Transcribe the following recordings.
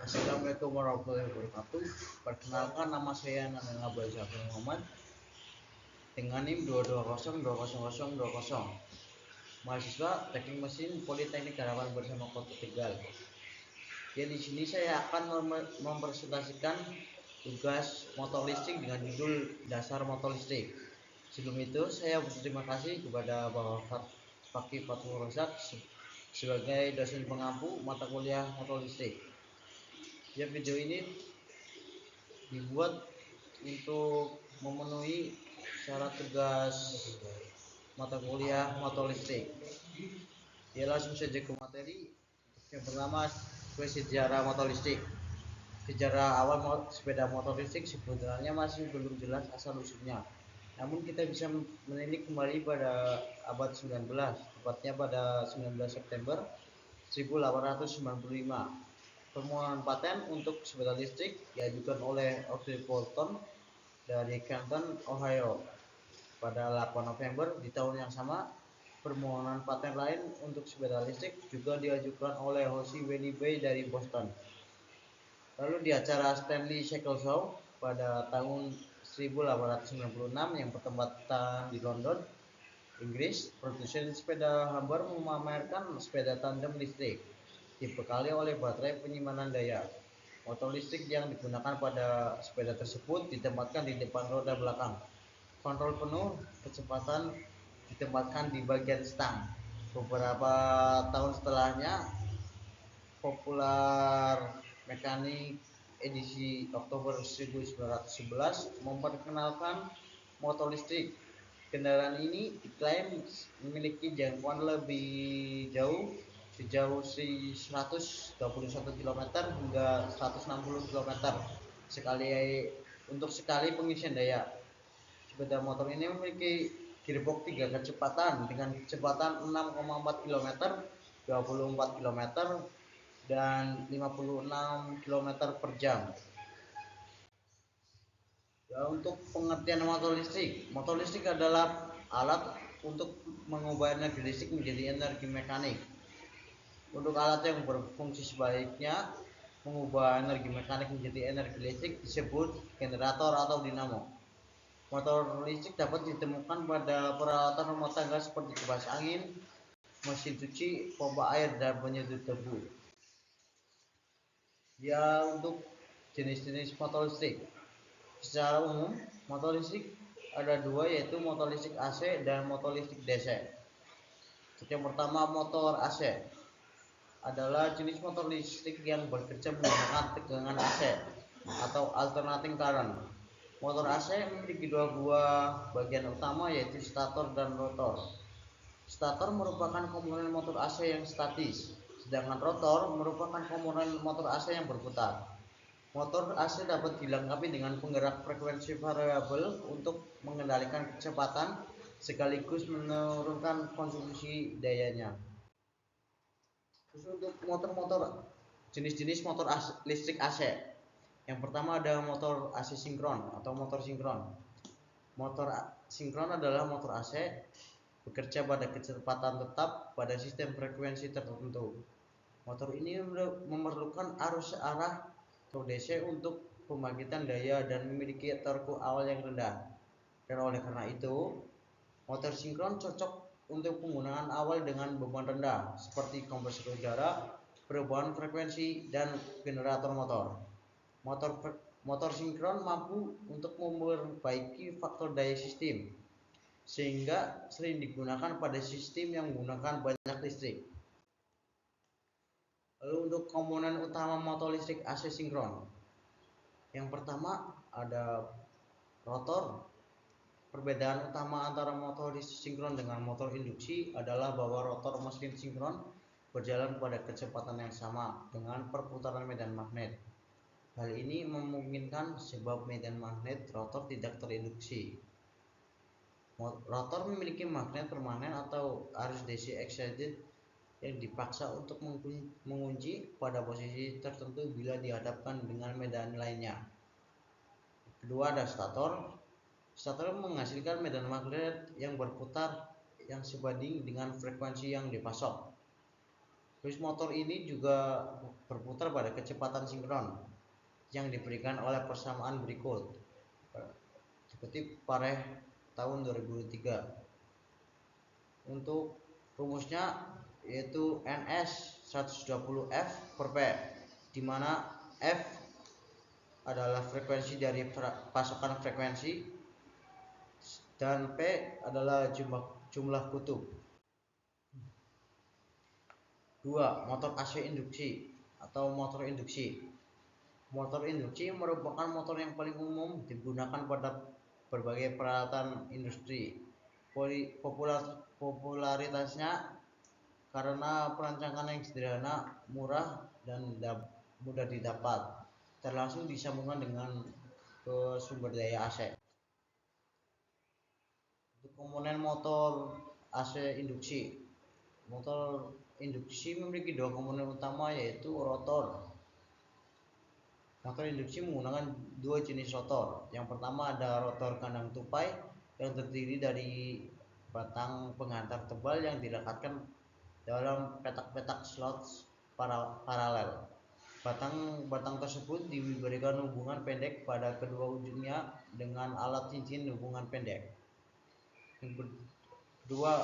Assalamualaikum warahmatullahi wabarakatuh. Perkenalkan, nama saya Nana Abdul Syafir Muhammad dengan NIM 220202020. Mahasiswa Teknik Mesin Politeknik Harapan Bersama Kota Tegal. Ya, di sini saya akan mempresentasikan tugas motor listrik dengan judul Dasar Motor Listrik. Sebelum itu, saya berterima kasih kepada Bapak Fakih Fatul Rozak sebagai dosen pengampu mata kuliah motor listrik. Ya, video ini dibuat untuk memenuhi syarat tugas mata kuliah motor listrik. Ya, langsung saja ke materi. Yang pertama, sejarah motor listrik. Sejarah awal sepeda motor listrik sebenarnya masih belum jelas asal usulnya. Namun kita bisa menilik kembali pada abad 19, tepatnya pada 19 September 1895. Permohonan paten untuk sepeda listrik diajukan oleh Orville Fulton dari Canton, Ohio. Pada 8 November di tahun yang sama, permohonan paten lain untuk sepeda listrik juga diajukan oleh Hoshi Welby dari Boston. Lalu di acara Stanley Cycle Show pada tahun 1896 yang bertempatan di London, Inggris, produsen sepeda Humber memamerkan sepeda tandem listrik dibekali oleh baterai penyimpanan daya. Motor listrik yang digunakan pada sepeda tersebut ditempatkan di depan roda belakang. Kontrol penuh kecepatan ditempatkan di bagian stang. Beberapa tahun setelahnya, Popular Mekanik edisi Oktober 1911 memperkenalkan motor listrik. Kendaraan ini diklaim memiliki jangkauan lebih jauh, sejauh 121 km hingga 160 km untuk sekali pengisian daya. Sepeda motor ini memiliki gearbox 3 kecepatan dengan kecepatan 6,4 km, 24 km, dan 56 km per jam. Ya, untuk pengertian motor listrik adalah alat untuk mengubah energi listrik menjadi energi mekanik. Untuk alat yang berfungsi sebaliknya, mengubah energi mekanik menjadi energi listrik disebut generator atau dinamo. Motor listrik dapat ditemukan pada peralatan rumah tangga seperti kipas angin, mesin cuci, pompa air, dan penyedot debu. Ya, untuk jenis-jenis motor listrik. Secara umum, motor listrik ada dua, yaitu motor listrik AC dan motor listrik DC. Yang pertama, motor AC adalah jenis motor listrik yang bekerja menggunakan tegangan AC atau alternating current. Motor AC memiliki dua buah bagian utama, yaitu stator dan rotor. Stator merupakan komponen motor AC yang statis, sedangkan rotor merupakan komponen motor AC yang berputar. Motor AC dapat dilengkapi dengan penggerak frekuensi variabel untuk mengendalikan kecepatan sekaligus menurunkan konsumsi dayanya. Terus untuk jenis-jenis motor listrik AC. Yang pertama ada motor AC sinkron atau motor sinkron. Motor sinkron adalah motor AC bekerja pada kecepatan tetap pada sistem frekuensi tertentu. Motor ini memerlukan arus searah atau DC untuk pembangkitan daya dan memiliki torque awal yang rendah. Dan oleh karena itu, motor sinkron cocok untuk penggunaan awal dengan beban rendah seperti kompresor udara, perubahan frekuensi, dan generator motor. Motor sinkron mampu untuk memperbaiki faktor daya sistem, sehingga sering digunakan pada sistem yang menggunakan banyak listrik. Lalu untuk komponen utama motor listrik AC sinkron. Yang pertama ada rotor. Perbedaan utama antara motor listrik sinkron dengan motor induksi adalah bahwa rotor mesin sinkron berjalan pada kecepatan yang sama dengan perputaran medan magnet. Hal ini memungkinkan sebab medan magnet rotor tidak terinduksi. Rotor memiliki magnet permanen atau arus DC excited yang dipaksa untuk mengunci pada posisi tertentu bila dihadapkan dengan medan lainnya. Kedua ada stator. Stator menghasilkan medan magnet yang berputar yang sebanding dengan frekuensi yang dipasok. Terus motor ini juga berputar pada kecepatan sinkron yang diberikan oleh persamaan berikut. Seperti Pareh tahun 2003. Untuk rumusnya yaitu NS 120 F per P, di mana F adalah frekuensi dari pasokan frekuensi dan P adalah jumlah kutub. 2. Motor AC induksi atau motor induksi. Motor induksi merupakan motor yang paling umum digunakan pada berbagai peralatan industri. Popularitasnya karena perancangan yang sederhana, murah, dan mudah didapat, terlangsung disambungkan dengan sumber daya AC. Untuk komponen motor AC induksi, motor induksi memiliki dua komponen utama, yaitu rotor. Motor induksi menggunakan dua jenis rotor. Yang pertama ada rotor kandang tupai yang terdiri dari batang penghantar tebal yang dilekatkan dalam petak-petak slot paralel. Batang tersebut diberikan hubungan pendek pada kedua ujungnya dengan alat cincin hubungan pendek. Yang kedua,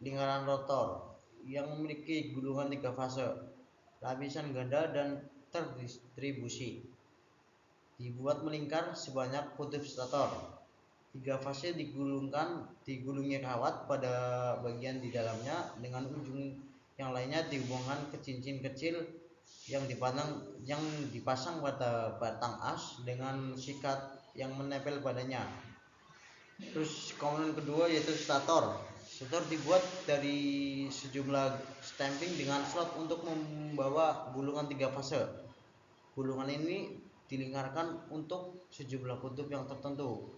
lingkaran rotor yang memiliki gulungan 3 fase, lapisan ganda dan terdistribusi. Dibuat melingkar sebanyak kutub stator. 3 fase digulungi kawat pada bagian di dalamnya dengan ujung yang lainnya dihubungkan ke cincin kecil yang dipasang pada batang as dengan sikat yang menempel padanya. Terus komponen kedua yaitu stator. Stator dibuat dari sejumlah stamping dengan slot untuk membawa gulungan 3 fase. Gulungan ini dilingkarkan untuk sejumlah kutub yang tertentu.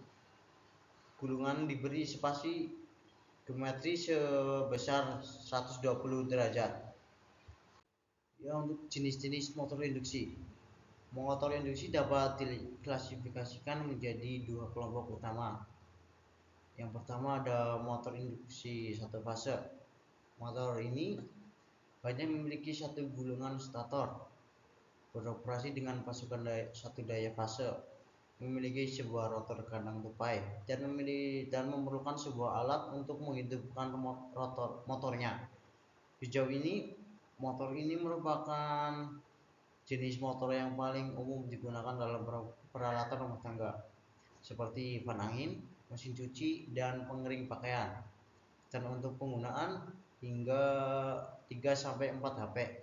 Gulungan diberi spasi geometri sebesar 120 derajat. Ya, untuk jenis-jenis motor induksi. Motor induksi dapat diklasifikasikan menjadi dua kelompok utama. Yang pertama ada motor induksi satu fase. Motor ini hanya memiliki satu gulungan stator, beroperasi dengan pasukan satu daya fase, memiliki sebuah rotor kandang tupai, dan memerlukan sebuah alat untuk menghidupkan motornya. Sejauh ini, motor ini merupakan jenis motor yang paling umum digunakan dalam peralatan rumah tangga, seperti fan angin, mesin cuci, dan pengering pakaian, dan untuk penggunaan hingga 3-4 HP.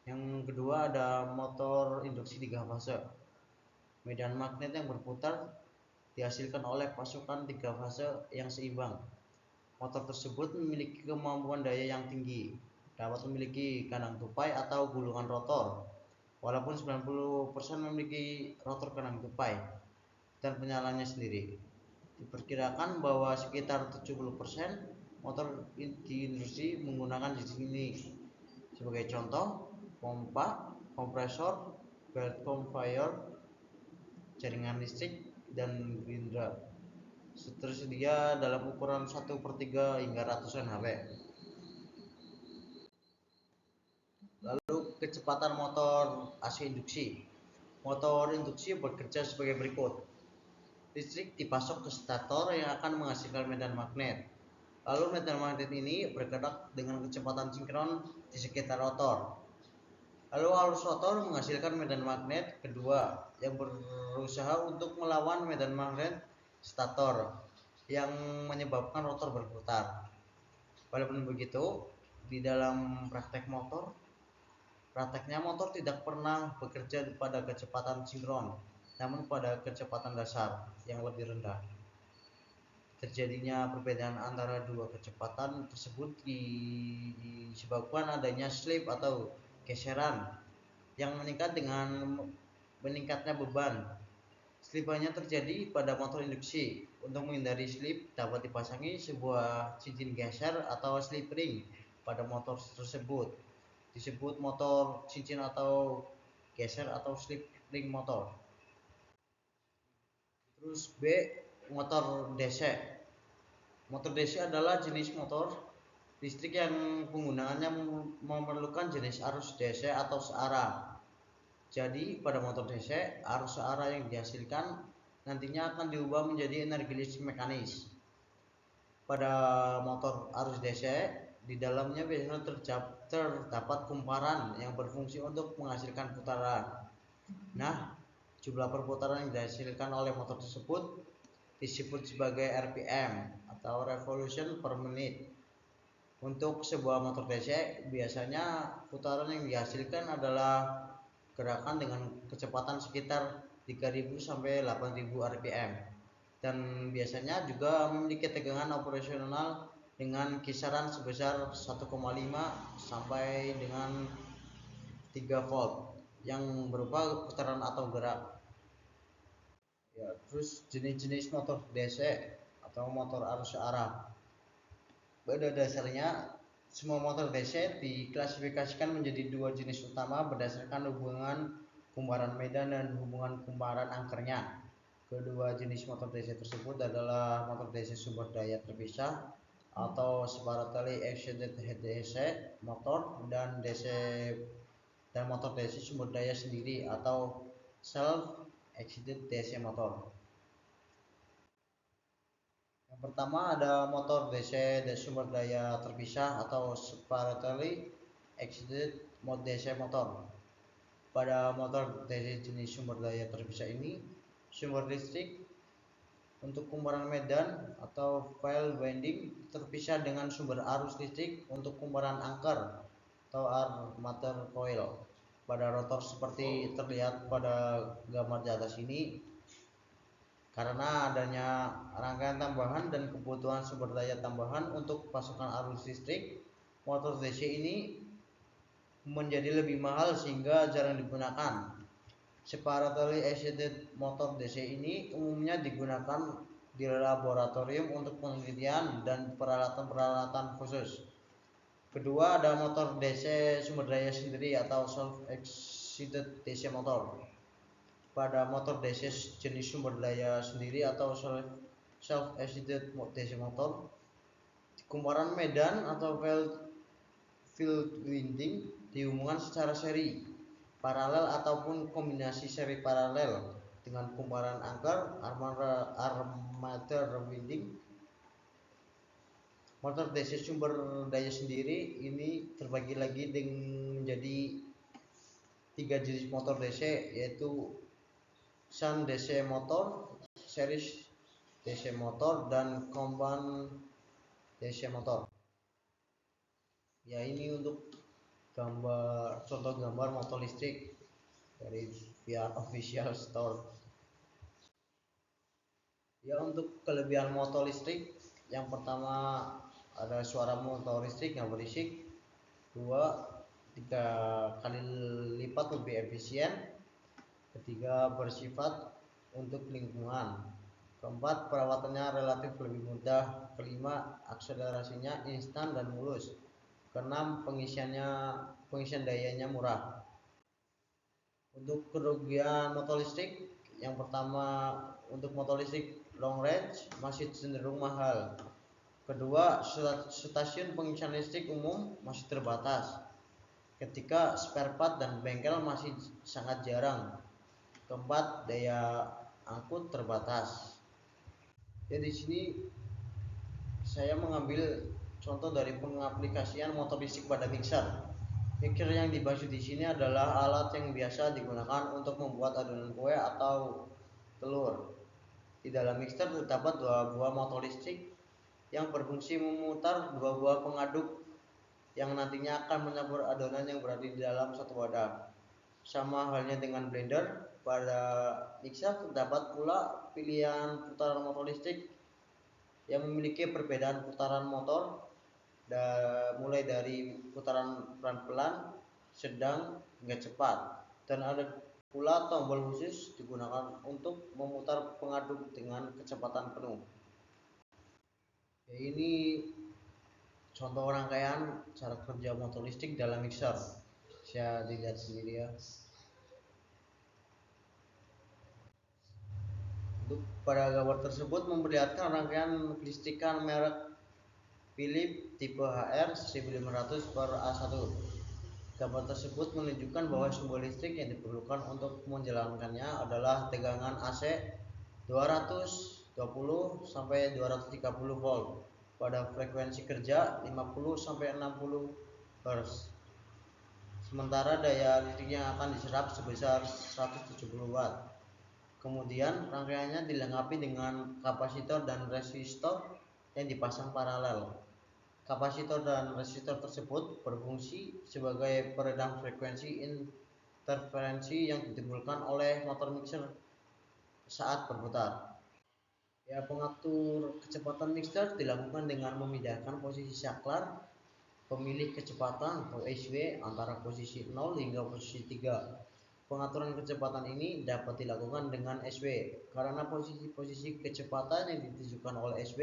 Yang kedua ada motor induksi 3 fase. Medan magnet yang berputar dihasilkan oleh pasukan 3 fase yang seimbang. Motor tersebut memiliki kemampuan daya yang tinggi, dapat memiliki kandang tupai atau gulungan rotor, walaupun 90% memiliki rotor kandang tupai dan penyalaannya sendiri. Diperkirakan bahwa sekitar 70% motor di industri menggunakan jenis ini. Sebagai contoh, pompa, kompresor, belt conveyor, jaringan listrik, dan gerindra tersedia dalam ukuran 1/3 hingga ratusan HP. Lalu kecepatan motor AC induksi. Motor induksi bekerja sebagai berikut. Listrik dipasok ke stator yang akan menghasilkan medan magnet. Lalu medan magnet ini bergerak dengan kecepatan sinkron di sekitar rotor. Lalu arus rotor menghasilkan medan magnet kedua yang berusaha untuk melawan medan magnet stator yang menyebabkan rotor berputar. Walaupun begitu, di dalam prakteknya motor tidak pernah bekerja pada kecepatan sinkron, namun pada kecepatan dasar yang lebih rendah. Terjadinya perbedaan antara dua kecepatan tersebut disebabkan adanya slip atau geseran yang meningkat dengan meningkatnya beban. Slip hanya terjadi pada motor induksi. Untuk menghindari slip dapat dipasangi sebuah cincin geser atau slip ring pada motor tersebut. Disebut motor cincin atau geser atau slip ring motor. Terus B, motor DC. Motor DC adalah jenis motor listrik yang penggunaannya memerlukan jenis arus DC atau searah. Jadi pada motor DC, arus searah yang dihasilkan nantinya akan diubah menjadi energi listrik mekanis. Pada motor arus DC, di dalamnya biasanya terdapat kumparan yang berfungsi untuk menghasilkan putaran. Nah, jumlah perputaran yang dihasilkan oleh motor tersebut disebut sebagai RPM atau revolution per menit. Untuk sebuah motor DC, biasanya putaran yang dihasilkan adalah gerakan dengan kecepatan sekitar 3000 sampai 8000 rpm, dan biasanya juga memiliki tegangan operasional dengan kisaran sebesar 1,5 sampai dengan 3 volt yang berupa putaran atau gerak. Ya, terus jenis-jenis motor DC atau motor arus searah. Pada dasarnya semua motor DC diklasifikasikan menjadi dua jenis utama berdasarkan hubungan kumparan medan dan hubungan kumparan angkernya. Kedua jenis motor DC tersebut adalah motor DC sumber daya terpisah atau separately excited DC motor dan motor DC sumber daya sendiri atau self excited DC motor. Yang pertama ada motor DC sumber daya terpisah atau separately excited DC motor. Pada motor DC jenis sumber daya terpisah ini, sumber listrik untuk kumparan medan atau file winding terpisah dengan sumber arus listrik untuk kumparan angker atau armature coil. Pada rotor seperti terlihat pada gambar di atas ini, karena adanya rangkaian tambahan dan kebutuhan sumber daya tambahan untuk pasokan arus listrik, motor DC ini menjadi lebih mahal sehingga jarang digunakan. Separately excited motor DC ini umumnya digunakan di laboratorium untuk penelitian dan peralatan-peralatan khusus. Kedua ada motor DC sumber daya sendiri atau self excited DC motor. Pada motor DC jenis sumber daya sendiri atau self excited DC motor, kumparan medan atau field winding dihubungkan secara seri, paralel ataupun kombinasi seri paralel dengan kumparan angker armature winding. Motor DC sumber daya sendiri ini terbagi lagi menjadi tiga jenis motor DC, yaitu shunt DC motor, series DC motor, dan combine DC motor. Ya, ini untuk contoh gambar motor listrik dari pihak official store. Ya, untuk kelebihan motor listrik, yang pertama ada suara motor listrik yang berisik, 3 kali lipat lebih efisien, ketiga bersifat untuk lingkungan, keempat perawatannya relatif lebih mudah, kelima akselerasinya instan dan mulus, keenam pengisian dayanya murah. Untuk kerugian motor listrik, yang pertama untuk motor listrik long range masih cenderung mahal. Kedua, stasiun pengisian listrik umum masih terbatas. Ketiga, spare part dan bengkel masih sangat jarang. Keempat, daya angkut terbatas. Ya, di sini saya mengambil contoh dari pengaplikasian motor listrik pada mixer. Mixer yang dimaksud di sini adalah alat yang biasa digunakan untuk membuat adonan kue atau telur. Di dalam mixer terdapat 2 buah motor listrik yang berfungsi memutar 2 buah pengaduk yang nantinya akan mencampur adonan yang berada di dalam satu wadah. Sama halnya dengan blender, pada mixer terdapat pula pilihan putaran motor listrik yang memiliki perbedaan putaran motor mulai dari putaran pelan-pelan, sedang, hingga cepat, dan ada pula tombol khusus digunakan untuk memutar pengaduk dengan kecepatan penuh. Ya, ini contoh rangkaian cara kerja motor listrik dalam mixer. Saya dilihat sendiri ya. Untuk pada gambar tersebut memperlihatkan rangkaian kelistrikan merek Philip tipe HR 1500 per A1. Gambar tersebut menunjukkan bahwa sumber listrik yang diperlukan untuk menjalankannya adalah tegangan AC 220 sampai 230 volt pada frekuensi kerja 50 sampai 60 Hz. Sementara daya listrik yang akan diserap sebesar 170 watt. Kemudian rangkaiannya dilengkapi dengan kapasitor dan resistor yang dipasang paralel. Kapasitor dan resistor tersebut berfungsi sebagai peredam frekuensi interferensi yang ditimbulkan oleh motor mixer saat berputar. Ya, pengatur kecepatan mixer dilakukan dengan memindahkan posisi saklar pemilih kecepatan atau SW antara posisi 0 hingga posisi 3. Pengaturan kecepatan ini dapat dilakukan dengan SW karena posisi-posisi kecepatan yang ditujukan oleh SW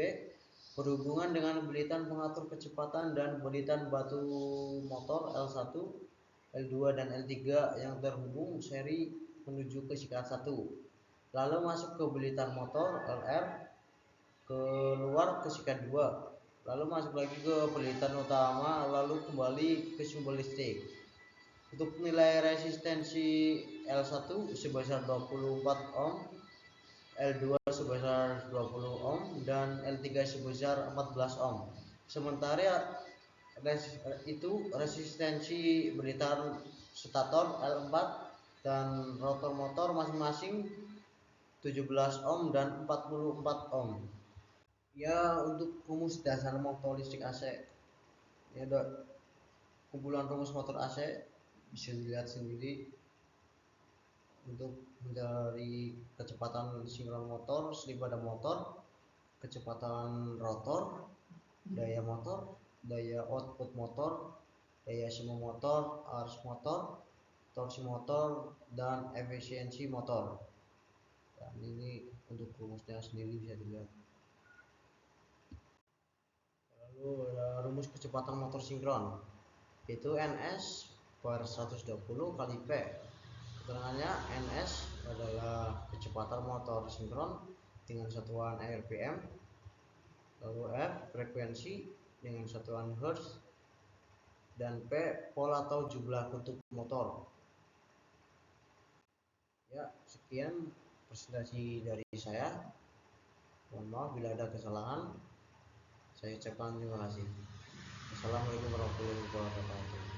berhubungan dengan belitan pengatur kecepatan dan belitan batu motor L1, L2 dan L3 yang terhubung seri menuju ke sikat 1, lalu masuk ke belitan motor LR, keluar ke sikat 2, lalu masuk lagi ke belitan utama, lalu kembali ke sumber listrik. Untuk nilai resistensi L1 sebesar 24 ohm, L2 sebesar 20 ohm dan L3 sebesar 14 ohm. Sementara itu resistensi belitan stator L4 dan rotor motor masing-masing 17 ohm dan 44 ohm. Ya, untuk rumus dasar motor listrik AC, ya ada kumpulan rumus motor AC bisa dilihat sendiri. Untuk mencari kecepatan sinkron motor, slip pada motor, kecepatan rotor, daya motor, daya output motor, daya semu motor, arus motor, torsi motor, dan efisiensi motor. Dan ini untuk rumusnya sendiri bisa dilihat. Lalu ada rumus kecepatan motor sinkron, yaitu NS per 120 kali P. Keterangannya, NS adalah kecepatan motor sinkron dengan satuan RPM, lalu F frekuensi dengan satuan Hertz, dan P pola atau jumlah kutub motor. Ya, sekian presentasi dari saya. Mohon maaf bila ada kesalahan. Saya ucapkan terima kasih. Assalamualaikum warahmatullahi wabarakatuh.